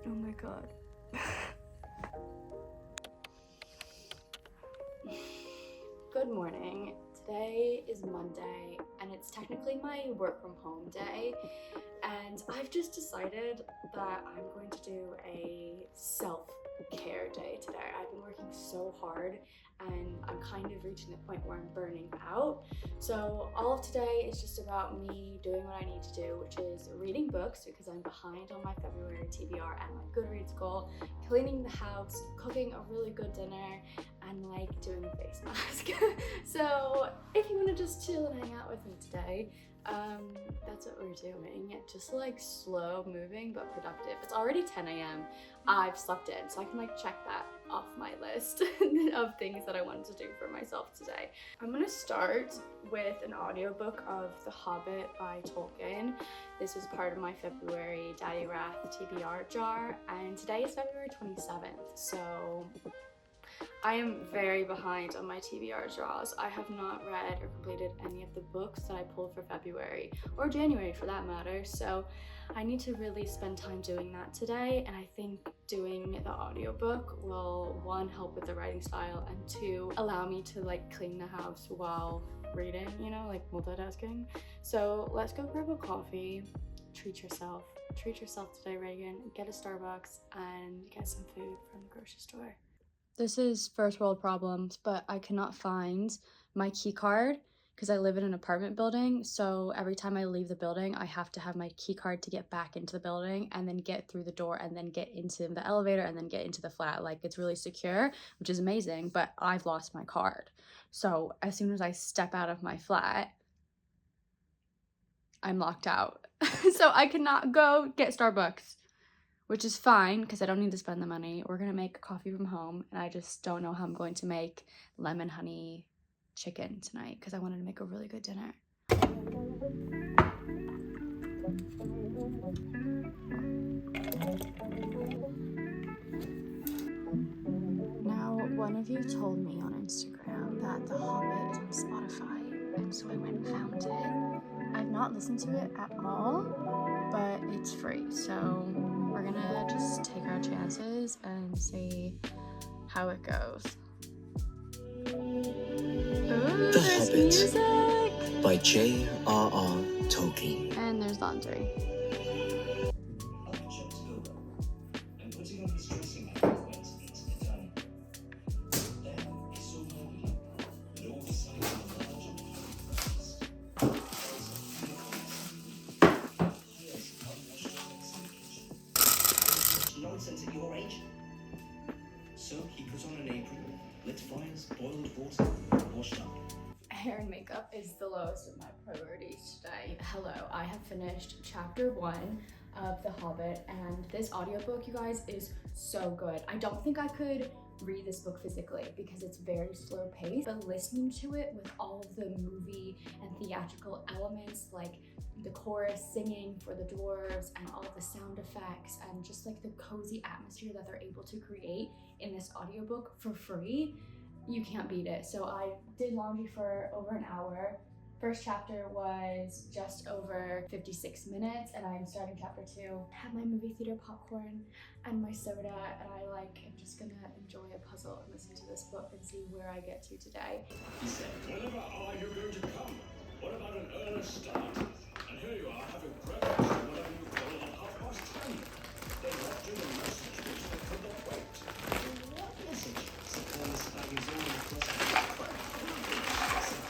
Oh my god. Good morning. Today is Monday and it's technically my work from home day, and I've just decided that I'm going to do a self-care day today. I've been working so hard and I'm kind of reaching the point where I'm burning out. So all of today is just about me doing what I need to do, which is reading books because I'm behind on my February TBR and my Goodreads goal, cleaning the house, cooking a really good dinner, and like doing a face mask. So if you want to just chill and hang out with me today, that's what we're doing. Just like slow moving but productive. It's already 10 a.m. I've slept in, so I can like check that off my list of things that I wanted to do for myself today. I'm gonna start with an audiobook of The Hobbit by Tolkien. This was part of my February Daddy Wrath TBR jar, and today is February 27th, so I am very behind on my TBR draws. I have not read or completed any of the books that I pulled for February, or January for that matter, so I need to really spend time doing that today, and I think doing the audiobook will, one, help with the writing style, and two, allow me to like clean the house while reading, you know, like multitasking. So let's go grab a coffee. Treat yourself today, Reagan. Get a Starbucks and get some food from the grocery store. This is first world problems, but I cannot find my key card because I live in an apartment building. So every time I leave the building, I have to have my key card to get back into the building and then get through the door and then get into the elevator and then get into the flat. Like, it's really secure, which is amazing, but I've lost my card. So as soon as I step out of my flat, I'm locked out. So I cannot go get Starbucks, which is fine because I don't need to spend the money. We're gonna make coffee from home, and I just don't know how I'm going to make lemon honey chicken tonight because I wanted to make a really good dinner. Now, one of you told me on Instagram that The Hobbit is on Spotify, and so I went and found it. I've not listened to it at all, but it's free, so we're gonna just take our chances and see how it goes. Ooh, The there's Hobbit music! by J.R.R. Tolkien. And there's laundry. Nonsense at your age. So he put on an apron, lit fires, boiled water, washed up. Hair and makeup is the lowest of my priorities today. Hello, I have finished chapter 1 of The Hobbit, and this audiobook, you guys, is so good. I don't think I could read this book physically because it's very slow paced, but listening to it with all of the movie and theatrical elements, like the chorus singing for the dwarves and all of the sound effects and just like the cozy atmosphere that they're able to create in this audiobook for free, you can't beat it. So I did laundry for over an hour. First chapter was just over 56 minutes, and I'm starting chapter 2. Have my movie theater popcorn and my soda, and I'm just gonna enjoy a puzzle and listen to this book and see where I get to today. He said, "Whenever are you going to come? What about an earnest start? And here you are having breakfast or whatever you call it at 10:30. They left you the message which they could not wait." "What message?" said Mr. Baggins all across the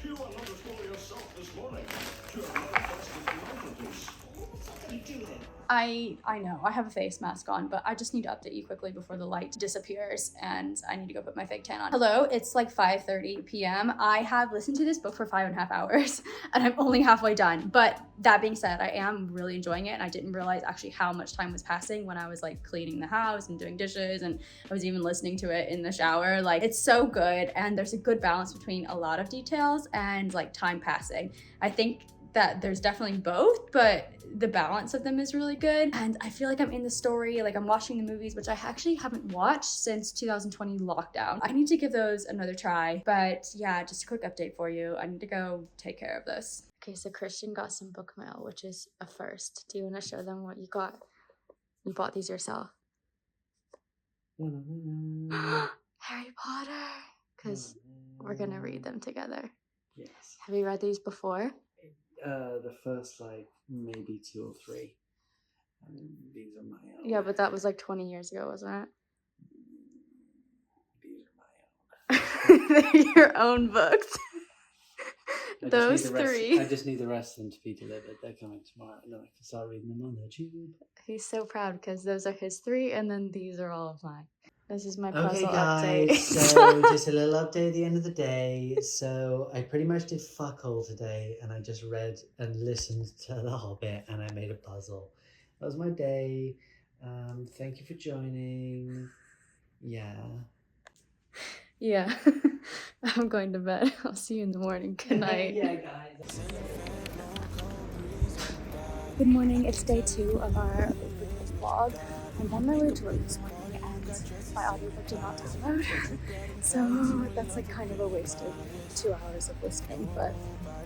"You are not at all yourself this morning. You have not fasted the mantelpiece." "What's that got to do with it?" I know, I have a face mask on, but I just need to update you quickly before the light disappears and I need to go put my fake tan on. Hello, it's like 5:30 p.m. I have listened to this book for 5.5 hours and I'm only halfway done. But that being said, I am really enjoying it, and I didn't realize actually how much time was passing when I was like cleaning the house and doing dishes, and I was even listening to it in the shower. Like, it's so good, and there's a good balance between a lot of details and like time passing. I think that there's definitely both, but the balance of them is really good. And I feel like I'm in the story, like I'm watching the movies, which I actually haven't watched since 2020 lockdown. I need to give those another try. But yeah, just a quick update for you. I need to go take care of this. Okay, so Christian got some book mail, which is a first. Do you want to show them what you got? You bought these yourself. Harry Potter. Because we're going to read them together. Yes. Have you read these before? The first, like, maybe 2 or 3. These are my own. Yeah, but that was like 20 years ago, wasn't it? These are my own. They're your own books. Those 3. I just need the rest of them to be delivered. They're coming tomorrow, and then I can start reading them on the tube. He's so proud because those are his 3, and then these are all of mine. This is my puzzle Okay, guys, update. so just a little update at the end of the day. So I pretty much did fuck all today, and I just read and listened to The Hobbit, and I made a puzzle. That was my day. Thank you for joining. Yeah. Yeah. I'm going to bed. I'll see you in the morning. Good night. Yeah, guys. Good morning. It's day 2 of our weekly vlog. I'm on my way to work this morning and my audiobook did not download. So that's like kind of a waste of 2 hours of listening. But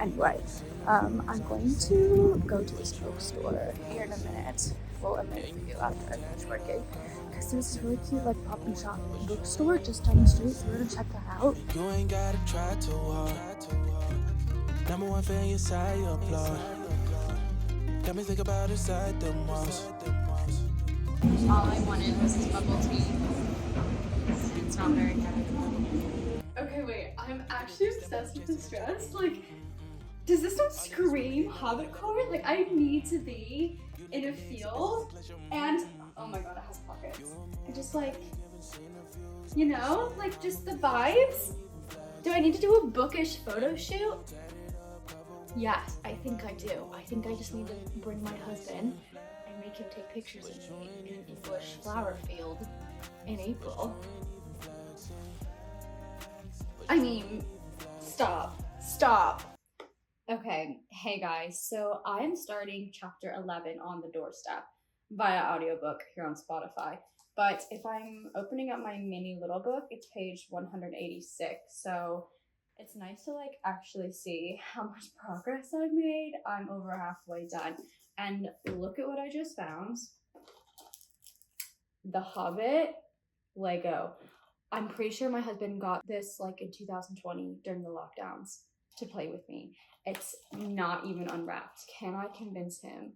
anyway, I'm going to go to this bookstore here in a minute. Well, a minute for you after I finish working. Because there's this really cute like pop and shop bookstore just down the street, so we're gonna check that out. You ain't gotta try too hard. Number 1 fan, your side, you applaud. Got me think about inside the walls. All I wanted was this bubble tea. It's not very good. Okay, wait. I'm actually obsessed with this dress. Like, does this not scream Hobbit core? Like, I need to be in a field, and oh my god, it has pockets. I just like, you know, like just the vibes. Do I need to do a bookish photo shoot? Yes, I think I do. I think I just need to bring my husband and make him take pictures of me in an English flower field in April. I mean, stop. Okay, hey guys, so I am starting chapter 11 on the doorstep via audiobook here on Spotify. But if I'm opening up my mini little book, it's page 186. So it's nice to like actually see how much progress I've made. I'm over halfway done. And look at what I just found. The Hobbit Lego. I'm pretty sure my husband got this like in 2020 during the lockdowns to play with me. It's not even unwrapped. Can I convince him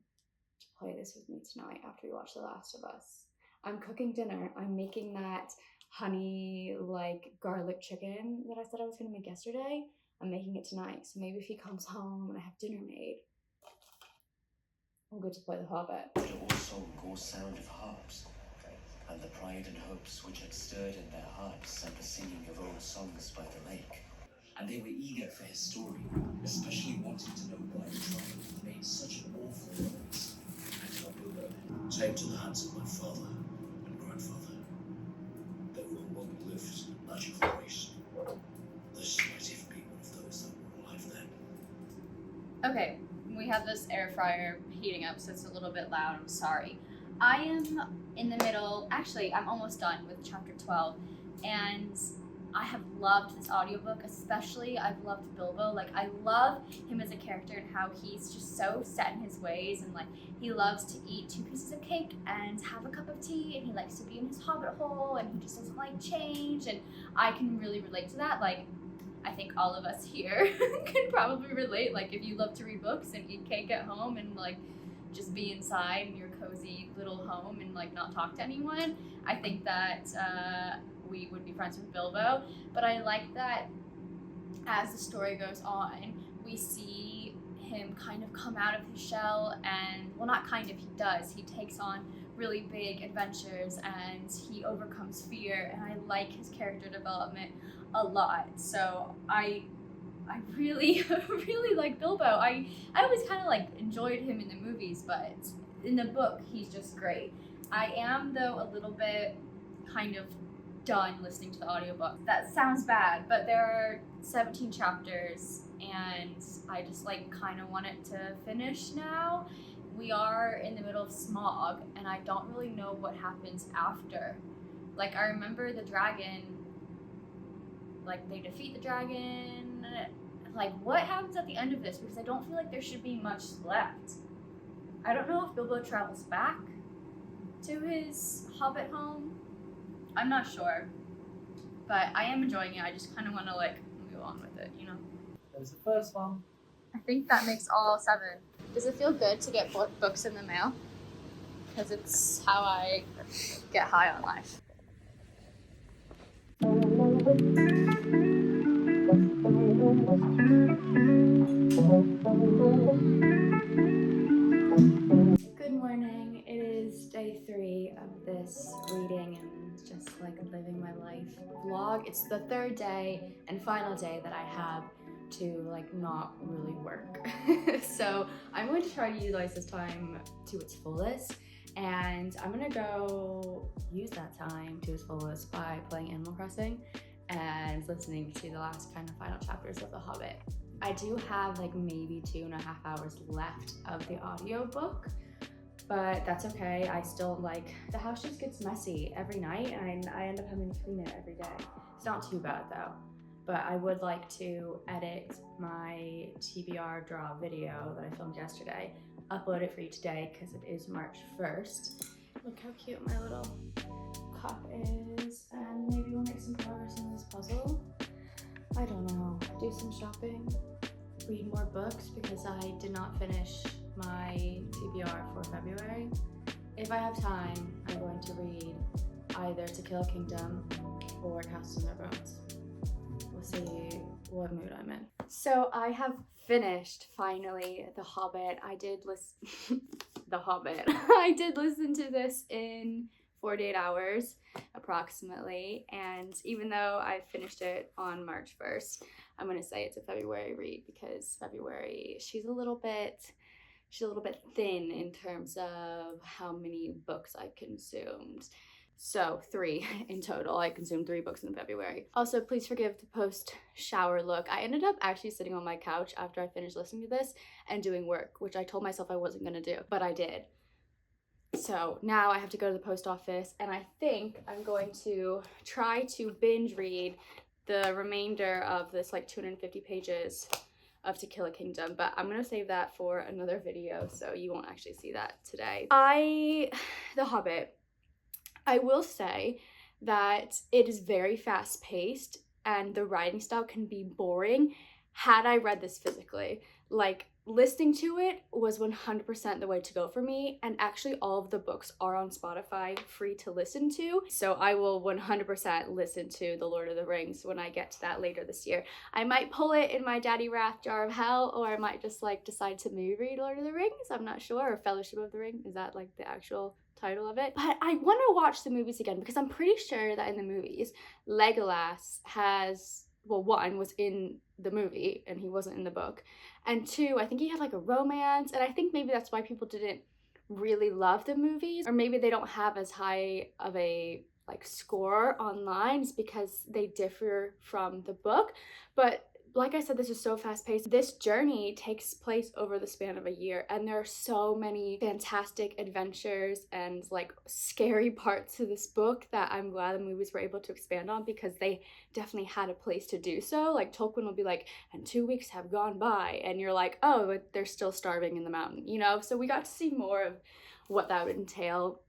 to play this with me tonight after we watch The Last of Us? I'm cooking dinner. I'm making that honey like garlic chicken that I said I was gonna make yesterday. I'm making it tonight. So maybe if he comes home and I have dinner made, we'll get to play The Hobbit. All song, all sound of harps, and the pride and hopes which had stirred in their hearts at the singing of old songs by the lake. And they were eager for his story, especially wanting to know why the trumpet made such an awful noise. And told Bilbo, "Take to the hands of my father and grandfather. They will long lift magical race. This might even be one of those that were alive then." Okay, we have this air fryer heating up, so it's a little bit loud. I'm sorry. I am in the middle, actually, I'm almost done with chapter 12, and I have loved this audiobook, especially I've loved Bilbo. Like, I love him as a character and how he's just so set in his ways, and like he loves to eat 2 pieces of cake and have a cup of tea, and he likes to be in his hobbit hole, and he just doesn't like change, and I can really relate to that. Like, I think all of us here can probably relate. Like, if you love to read books and eat cake at home and like just be inside in your cozy little home and like not talk to anyone, I think that we would be friends with Bilbo. But I like that as the story goes on, we see him kind of come out of his shell, and well, not kind of, he does. He takes on really big adventures and he overcomes fear, and I like his character development a lot. So I really, really like Bilbo. I always kind of like enjoyed him in the movies, but in the book, he's just great. I am, though, a little bit kind of done listening to the audiobook. That sounds bad, but there are 17 chapters, and I just like kind of want it to finish now. We are in the middle of Smog, and I don't really know what happens after. Like, I remember the dragon, like they defeat the dragon. Like, what happens at the end of this? Because I don't feel like there should be much left. I don't know if Bilbo travels back to his Hobbit home? I'm not sure, but I am enjoying it. I just kind of want to like move on with it, you know? That was the first one. I think that makes all 7. Does it feel good to get books in the mail? Because it's how I get high on life. Good morning. It is day 3 of this reading and just like living my life vlog. It's the 3rd day and final day that I have to like not really work. So I'm going to try to utilize this time to its fullest, and I'm gonna go use that time to its fullest by playing Animal Crossing and listening to the last kind of final chapters of The Hobbit. I do have like maybe 2.5 hours left of the audiobook, but that's okay. I still like, the house just gets messy every night and I end up having to clean it every day. It's not too bad though, but I would like to edit my TBR draw video that I filmed yesterday, upload it for each day because it is March 1st. Look how cute my little cup is, and maybe we'll make some progress in this puzzle. I don't know, do some shopping, read more books because I did not finish my TBR for February. If I have time, I'm going to read either To Kill a Kingdom or Cast in Their Bones. We'll see what mood I'm in. So I have finished finally The Hobbit. I did listen The Hobbit. I did listen to this in 48 hours approximately, and even though I finished it on March 1st, I'm gonna say it's a February read because February she's a little bit thin in terms of how many books I consumed. So 3 in total. I consumed 3 books in February. Also, please forgive the post shower look. I ended up actually sitting on my couch after I finished listening to this and doing work, which I told myself I wasn't gonna do, but I did. So now I have to go to the post office, and I think I'm going to try to binge read the remainder of this like 250 pages of To Kill a Kingdom, but I'm gonna save that for another video, so you won't actually see that today. The Hobbit, I will say that it is very fast paced and the writing style can be boring had I read this physically. Like, listening to it was 100% the way to go for me, and actually all of the books are on Spotify free to listen to, so I will 100% listen to The Lord of the Rings when I get to that later this year. I might pull it in my Daddy Wrath jar of hell, or I might just like decide to movie read Lord of the Rings, I'm not sure, or Fellowship of the Ring, is that like the actual title of it? But I want to watch the movies again because I'm pretty sure that in the movies Legolas has, well, 1 was in the movie and he wasn't in the book, and 2, I think he had like a romance, and I think maybe that's why people didn't really love the movies, or maybe they don't have as high of a like score online, is because they differ from the book. But like I said, this is so fast paced. This journey takes place over the span of a year, and there are so many fantastic adventures and like scary parts to this book that I'm glad the movies were able to expand on, because they definitely had a place to do so. Like Tolkien will be like, and 2 weeks have gone by, and you're like, oh, but they're still starving in the mountain, you know? So we got to see more of what that would entail,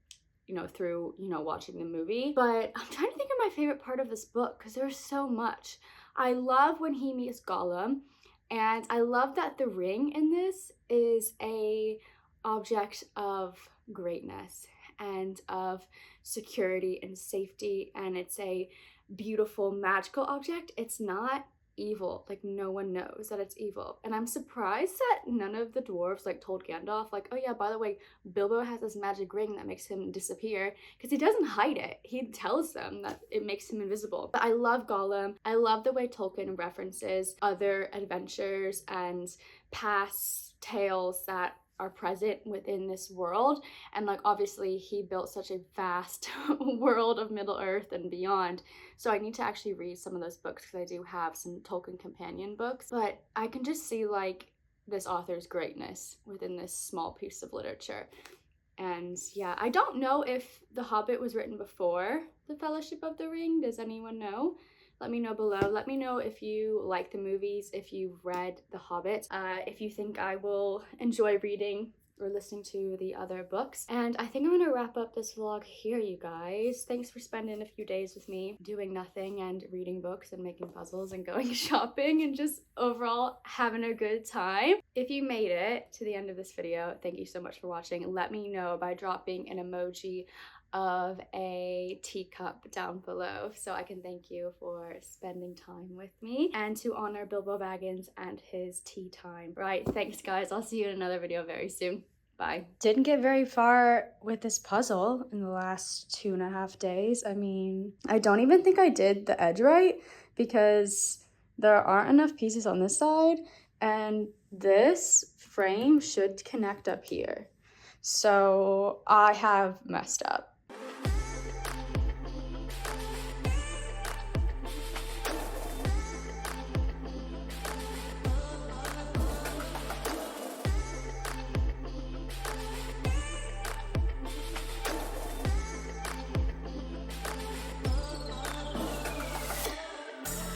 you know, through, you know, watching the movie. But I'm trying to think of my favorite part of this book because there's so much. I love when he meets Gollum, and I love that the ring in this is a object of greatness and of security and safety, and it's a beautiful magical object. It's not evil. Like, no one knows that it's evil, and I'm surprised that none of the dwarves like told Gandalf like, oh yeah, by the way, Bilbo has this magic ring that makes him disappear, because he doesn't hide it. He tells them that it makes him invisible. But I love Gollum. I love the way Tolkien references other adventures and past tales that are present within this world, and like obviously he built such a vast world of Middle Earth and beyond, so I need to actually read some of those books because I do have some Tolkien companion books. But I can just see like this author's greatness within this small piece of literature. And yeah, I don't know if The Hobbit was written before The Fellowship of the Ring. Does anyone know? Let me know below. Let me know if you like the movies, if you've read The Hobbit, if you think I will enjoy reading or listening to the other books. And I think I'm gonna wrap up this vlog here, you guys. Thanks for spending a few days with me doing nothing and reading books and making puzzles and going shopping and just overall having a good time. If you made it to the end of this video, thank you so much for watching. Let me know by dropping an emoji of a teacup down below so I can thank you for spending time with me and to honor Bilbo Baggins and his tea time. Right, thanks guys. I'll see you in another video very soon. Bye. Didn't get very far with this puzzle in the last 2.5 days. I mean, I don't even think I did the edge right because there aren't enough pieces on this side and this frame should connect up here. So I have messed up.